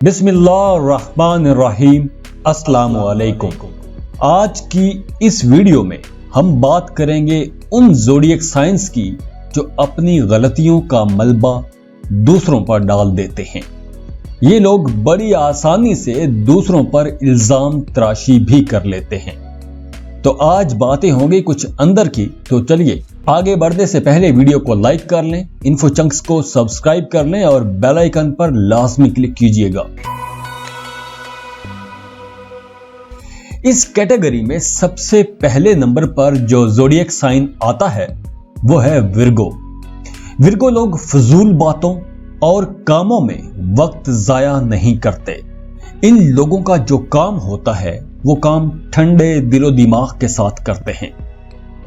बिस्मिल्लाहिर्रहमानिर्रहीम। अस्सलाम वालेकुम। आज की इस वीडियो में हम बात करेंगे उन ज़ोडिएक साइंस की जो अपनी गलतियों का मलबा दूसरों पर डाल देते हैं। ये लोग बड़ी आसानी से दूसरों पर इल्जाम तराशी भी कर लेते हैं। तो आज बातें होंगी कुछ अंदर की। तो चलिए आगे बढ़ने से पहले वीडियो को लाइक कर लें, इन्फो चंक्स को सब्सक्राइब कर लें और बेल आइकन पर लाजमी क्लिक कीजिएगा। इस कैटेगरी में सबसे पहले नंबर पर जो ज़ोडिएक साइन आता है वो है विर्गो। विर्गो लोग फजूल बातों और कामों में वक्त जाया नहीं करते। इन लोगों का जो काम होता है वो काम ठंडे दिलो दिमाग के साथ करते हैं।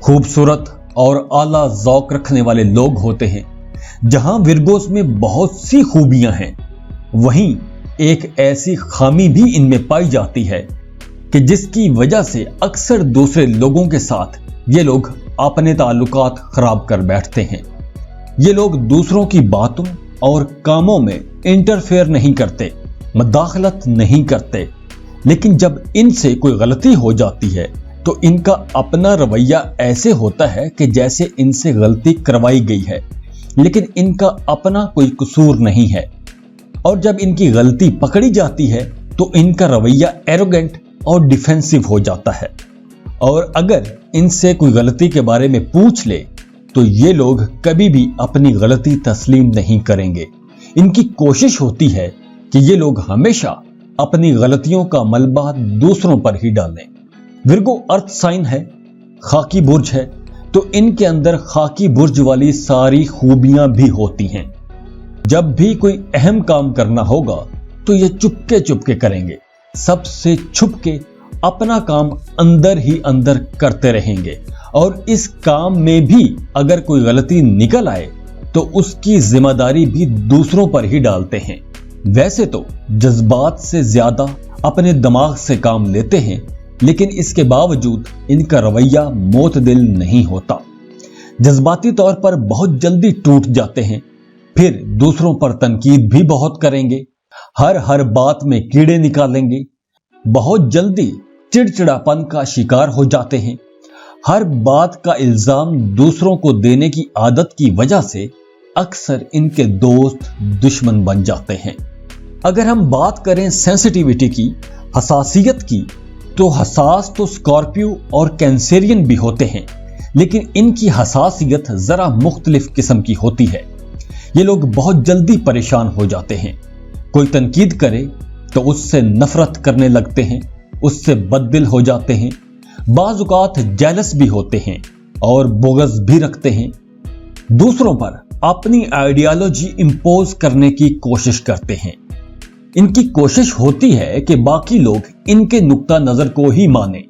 खूबसूरत और आला ज़ौक रखने वाले लोग होते हैं। जहां विर्गोस में बहुत सी खूबियां हैं, वहीं एक ऐसी खामी भी इनमें पाई जाती है कि जिसकी वजह से अक्सर दूसरे लोगों के साथ ये लोग अपने ताल्लुकात खराब कर बैठते हैं। ये लोग दूसरों की बातों और कामों में इंटरफेयर नहीं करते, मदाखलत नहीं करते, लेकिन जब इनसे कोई गलती हो जाती है तो इनका अपना रवैया ऐसे होता है कि जैसे इनसे गलती करवाई गई है, लेकिन इनका अपना कोई कसूर नहीं है। और जब इनकी गलती पकड़ी जाती है तो इनका रवैया एरोगेंट और डिफेंसिव हो जाता है। और अगर इनसे कोई गलती के बारे में पूछ ले तो ये लोग कभी भी अपनी गलती तस्लीम नहीं करेंगे। इनकी कोशिश होती है कि ये लोग हमेशा अपनी गलतियों का मलबा दूसरों पर ही डालें। विर्गो अर्थ साइन है, खाकी बुर्ज है, तो इनके अंदर खाकी बुर्ज वाली सारी खूबियां भी होती हैं। जब भी कोई अहम काम करना होगा तो ये चुपके चुपके करेंगे, सबसे छुप के अपना काम अंदर ही अंदर करते रहेंगे। और इस काम में भी अगर कोई गलती निकल आए तो उसकी जिम्मेदारी भी दूसरों पर ही डालते हैं। वैसे तो जज्बात से ज्यादा अपने दिमाग से काम लेते हैं, लेकिन इसके बावजूद इनका रवैया मोतदिल नहीं होता। जज्बाती तौर पर बहुत जल्दी टूट जाते हैं, फिर दूसरों पर तनकीद भी बहुत करेंगे, हर बात में कीड़े निकालेंगे, बहुत जल्दी चिड़चिड़ापन का शिकार हो जाते हैं। हर बात का इल्जाम दूसरों को देने की आदत की वजह से अक्सर इनके दोस्त दुश्मन बन जाते हैं। अगर हम बात करें सेंसिटिविटी की, हसासियत की, तो हसास तो स्कॉर्पियो और कैंसेरियन भी होते हैं, लेकिन इनकी हसासियत जरा मुख्तलिफ किस्म की होती है। ये लोग बहुत जल्दी परेशान हो जाते हैं। कोई तनकीद करे तो उससे नफरत करने लगते हैं, उससे बददिल हो जाते हैं। बाज़ औक़ात जेलस भी होते हैं और बोगस भी रखते हैं। दूसरों पर अपनी आइडियोलॉजी इंपोज करने की कोशिश करते हैं। इनकी कोशिश होती है कि बाकी लोग इनके नुक्ता नजर को ही माने,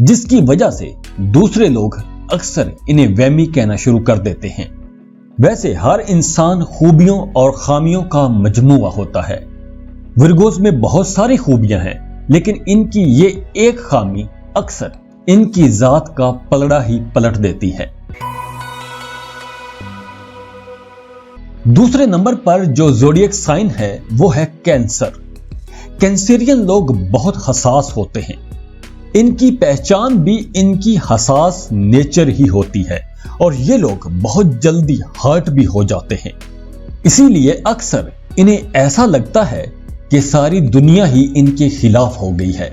जिसकी वजह से दूसरे लोग अक्सर इन्हें वहमी कहना शुरू कर देते हैं। वैसे हर इंसान खूबियों और खामियों का मजमूआ होता है। विर्गोस में बहुत सारी खूबियां हैं, लेकिन इनकी ये एक खामी अक्सर इनकी जात का पलड़ा ही पलट देती है। दूसरे नंबर पर जो ज़ोडिएक साइन है वो है कैंसर। कैंसेरियन लोग बहुत हसास होते हैं। इनकी पहचान भी इनकी हसास नेचर ही होती है और ये लोग बहुत जल्दी हर्ट भी हो जाते हैं। इसीलिए अक्सर इन्हें ऐसा लगता है कि सारी दुनिया ही इनके खिलाफ हो गई है।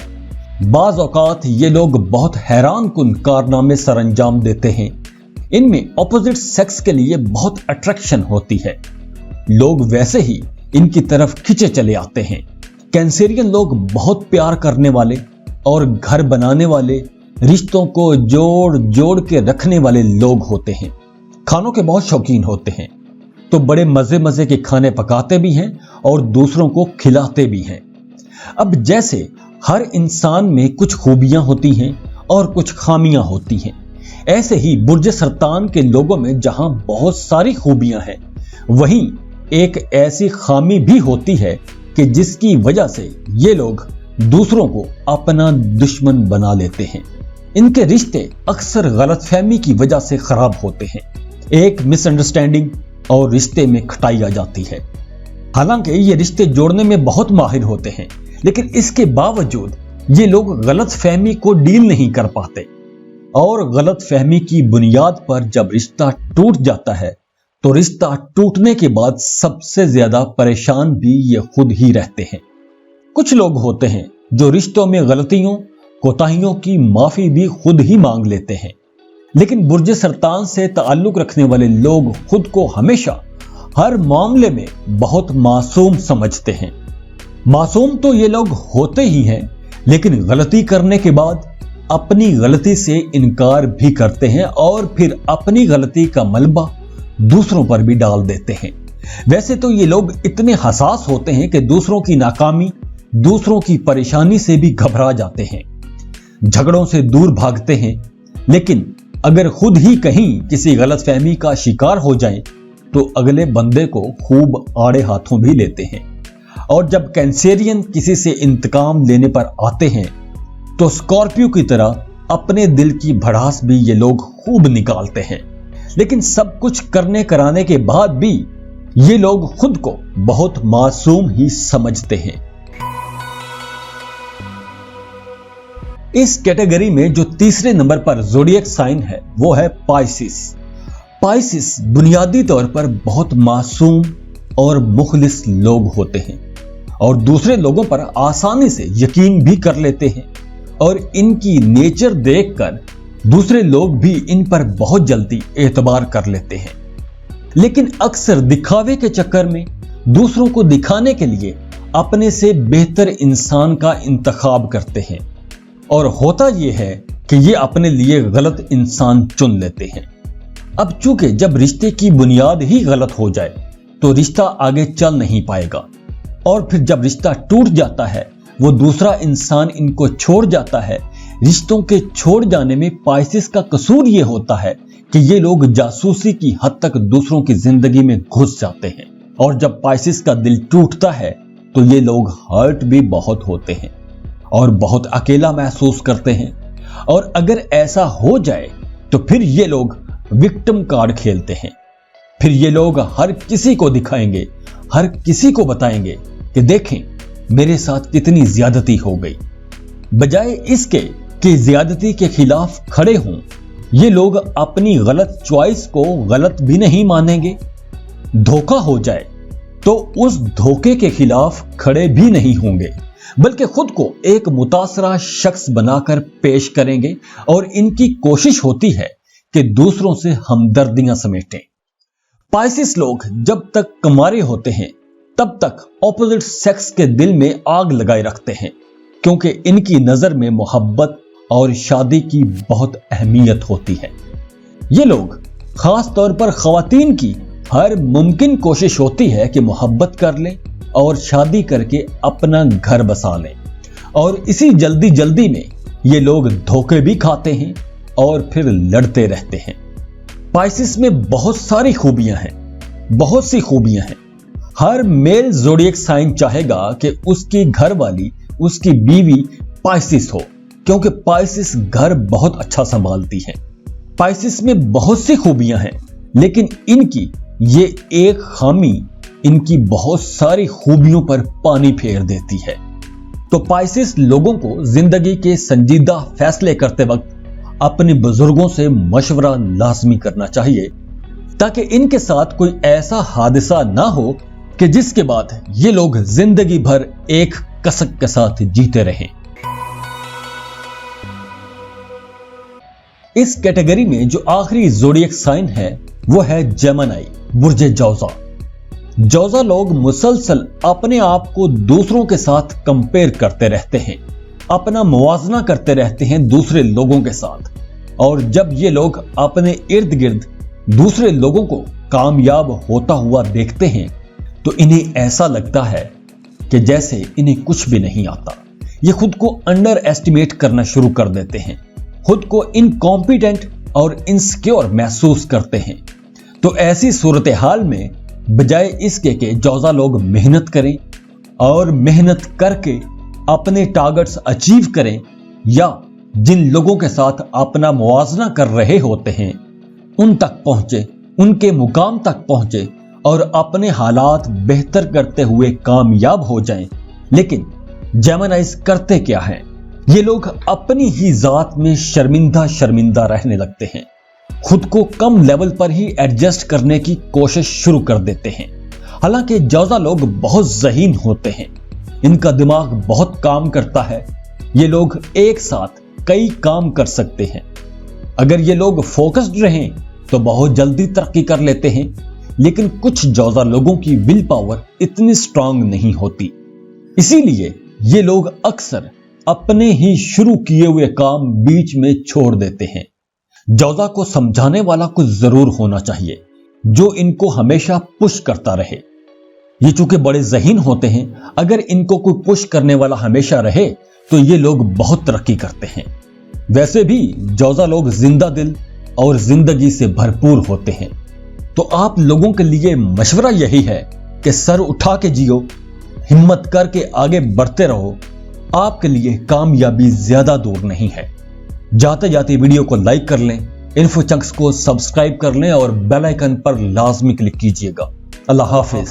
बाज़ औक़ात ये लोग बहुत हैरान कुन कारनामे सरअंजाम देते हैं। इनमें ऑपोजिट सेक्स के लिए बहुत अट्रैक्शन होती है। लोग वैसे ही इनकी तरफ खिंचे चले आते हैं। कैंसेरियन लोग बहुत प्यार करने वाले और घर बनाने वाले, रिश्तों को जोड़ जोड़ के रखने वाले लोग होते हैं। खानों के बहुत शौकीन होते हैं, तो बड़े मजे मजे के खाने पकाते भी हैं और दूसरों को खिलाते भी हैं। अब जैसे हर इंसान में कुछ खूबियां होती हैं और कुछ खामियां होती हैं, ऐसे ही बुर्ज सरतान के लोगों में जहां बहुत सारी खूबियां हैं, वहीं एक ऐसी खामी भी होती है कि जिसकी वजह से ये लोग दूसरों को अपना दुश्मन बना लेते हैं। इनके रिश्ते अक्सर गलतफहमी की वजह से खराब होते हैं। एक मिसअंडरस्टैंडिंग और रिश्ते में खटाई आ जाती है। हालांकि ये रिश्ते जोड़ने में बहुत माहिर होते हैं, लेकिन इसके बावजूद ये लोग गलत फहमी को डील नहीं कर पाते और गलत फहमी की बुनियाद पर जब रिश्ता टूट जाता है तो रिश्ता टूटने के बाद सबसे ज्यादा परेशान भी ये खुद ही रहते हैं। कुछ लोग होते हैं जो रिश्तों में गलतियों कोताहियों की माफी भी खुद ही मांग लेते हैं, लेकिन बुर्ज सरतान से ताल्लुक रखने वाले लोग खुद को हमेशा हर मामले में बहुत मासूम समझते हैं। मासूम तो ये लोग होते ही हैं, लेकिन गलती करने के बाद अपनी गलती से इनकार भी करते हैं और फिर अपनी गलती का मलबा दूसरों पर भी डाल देते हैं। वैसे तो ये लोग इतने हसास होते हैं कि दूसरों की नाकामी, दूसरों की परेशानी से भी घबरा जाते हैं, झगड़ों से दूर भागते हैं, लेकिन अगर खुद ही कहीं किसी गलतफहमी का शिकार हो जाएं तो अगले बंदे को खूब आड़े हाथों भी लेते हैं। और जब कैंसेरियन किसी से इंतकाम लेने पर आते हैं तो स्कॉर्पियो की तरह अपने दिल की भड़ास भी ये लोग खूब निकालते हैं, लेकिन सब कुछ करने कराने के बाद भी ये लोग खुद को बहुत मासूम ही समझते हैं। इस कैटेगरी में जो तीसरे नंबर पर ज़ोडिएक साइन है वो है पाइसिस। पाइसिस बुनियादी तौर पर बहुत मासूम और मुखलिस लोग होते हैं और दूसरे लोगों पर आसानी से यकीन भी कर लेते हैं और इनकी नेचर देखकर दूसरे लोग भी इन पर बहुत जल्दी एतबार कर लेते हैं, लेकिन अक्सर दिखावे के चक्कर में दूसरों को दिखाने के लिए अपने से बेहतर इंसान का इंतखाब करते हैं और होता यह है कि ये अपने लिए गलत इंसान चुन लेते हैं। अब चूंकि जब रिश्ते की बुनियाद ही गलत हो जाए तो रिश्ता आगे चल नहीं पाएगा और फिर जब रिश्ता टूट जाता है वो दूसरा इंसान इनको छोड़ जाता है। रिश्तों के छोड़ जाने में पाइसिस का कसूर ये होता है कि ये लोग जासूसी की हद तक दूसरों की जिंदगी में घुस जाते हैं और जब पाइसिस का दिल टूटता है तो ये लोग हर्ट भी बहुत होते हैं और बहुत अकेला महसूस करते हैं। और अगर ऐसा हो जाए तो फिर ये लोग विक्टिम कार्ड खेलते हैं। फिर ये लोग हर किसी को दिखाएंगे, हर किसी को बताएंगे कि देखें मेरे साथ कितनी ज्यादती हो गई। बजाय इसके कि ज्यादती के खिलाफ खड़े हों, ये लोग अपनी गलत चॉइस को गलत भी नहीं मानेंगे। धोखा हो जाए तो उस धोखे के खिलाफ खड़े भी नहीं होंगे, बल्कि खुद को एक मुतासरा शख्स बनाकर पेश करेंगे और इनकी कोशिश होती है कि दूसरों से हमदर्दियां समेटें। पाइसिस लोग जब तक कमारे होते हैं तब तक ऑपोजिट सेक्स के दिल में आग लगाए रखते हैं, क्योंकि इनकी नजर में मोहब्बत और शादी की बहुत अहमियत होती है। ये लोग खास तौर पर खवातीन की हर मुमकिन कोशिश होती है कि मोहब्बत कर लें और शादी करके अपना घर बसा लें, और इसी जल्दी जल्दी में ये लोग धोखे भी खाते हैं और फिर लड़ते रहते हैं। पाइसिस में बहुत सारी खूबियां हैं, बहुत सी खूबियां हैं। हर मेल ज़ोडिएक साइन चाहेगा कि उसकी घरवाली, उसकी बीवी पाइसिस हो, क्योंकि पाइसिस घर बहुत अच्छा संभालती है। पाइसिस में बहुत सी खूबियां हैं, लेकिन इनकी ये एक खामी इनकी बहुत सारी खूबियों पर पानी फेर देती है। तो पाइसिस लोगों को जिंदगी के संजीदा फैसले करते वक्त अपने बुजुर्गों से मशवरा लाजमी करना चाहिए, ताकि इनके साथ कोई ऐसा हादसा ना हो कि जिसके बाद ये लोग जिंदगी भर एक कसक के साथ जीते रहें। इस कैटेगरी में जो आखिरी ज़ोडिएक साइन है वो है जेमिनी, बुर्ज जौज़ा। जौज़ा लोग मुसलसल अपने आप को दूसरों के साथ कंपेयर करते रहते हैं, अपना मुवाजना करते रहते हैं दूसरे लोगों के साथ, और जब ये लोग अपने इर्द गिर्द दूसरे लोगों को कामयाब होता हुआ देखते हैं तो इन्हें ऐसा लगता है कि जैसे इन्हें कुछ भी नहीं आता। ये खुद को अंडर एस्टिमेट करना शुरू कर देते हैं, खुद को इनकॉम्पिटेंट और इनसिक्योर महसूस करते हैं। तो ऐसी सूरत हाल में बजाय इसके कि जौज़ा लोग मेहनत करें और मेहनत करके अपने टारगेट्स अचीव करें, या जिन लोगों के साथ अपना मुवाजना कर रहे होते हैं उन तक पहुंचे, उनके मुकाम तक पहुंचे और अपने हालात बेहतर करते हुए कामयाब हो जाएं। लेकिन जेमिनाइज करते क्या हैं? ये लोग अपनी ही जात में शर्मिंदा रहने लगते हैं। खुद को कम लेवल पर ही एडजस्ट करने की कोशिश शुरू कर देते हैं। हालांकि जौजा लोग बहुत ज़हीन होते हैं, इनका दिमाग बहुत काम करता है। ये लोग एक साथ कई काम कर सकते हैं। अगर ये लोग फोकस्ड रहें तो बहुत जल्दी तरक्की कर लेते हैं। लेकिन कुछ जौजा लोगों की विल पावर इतनी स्ट्रांग नहीं होती, इसीलिए ये लोग अक्सर अपने ही शुरू किए हुए काम बीच में छोड़ देते हैं। जौजा को समझाने वाला कुछ जरूर होना चाहिए जो इनको हमेशा पुश करता रहे। ये चूंकि बड़े ज़हीन होते हैं, अगर इनको कोई पुश करने वाला हमेशा रहे तो ये लोग बहुत तरक्की करते हैं। वैसे भी जौजा लोग जिंदा दिल और जिंदगी से भरपूर होते हैं। तो आप लोगों के लिए मशवरा यही है कि सर उठा के जियो, हिम्मत करके आगे बढ़ते रहो। आपके लिए कामयाबी ज्यादा दूर नहीं है। जाते जाते वीडियो को लाइक कर लें, इन्फो चंक्स को सब्सक्राइब कर लें और बेल आइकन पर लाजमी क्लिक कीजिएगा। अल्लाह हाफिज।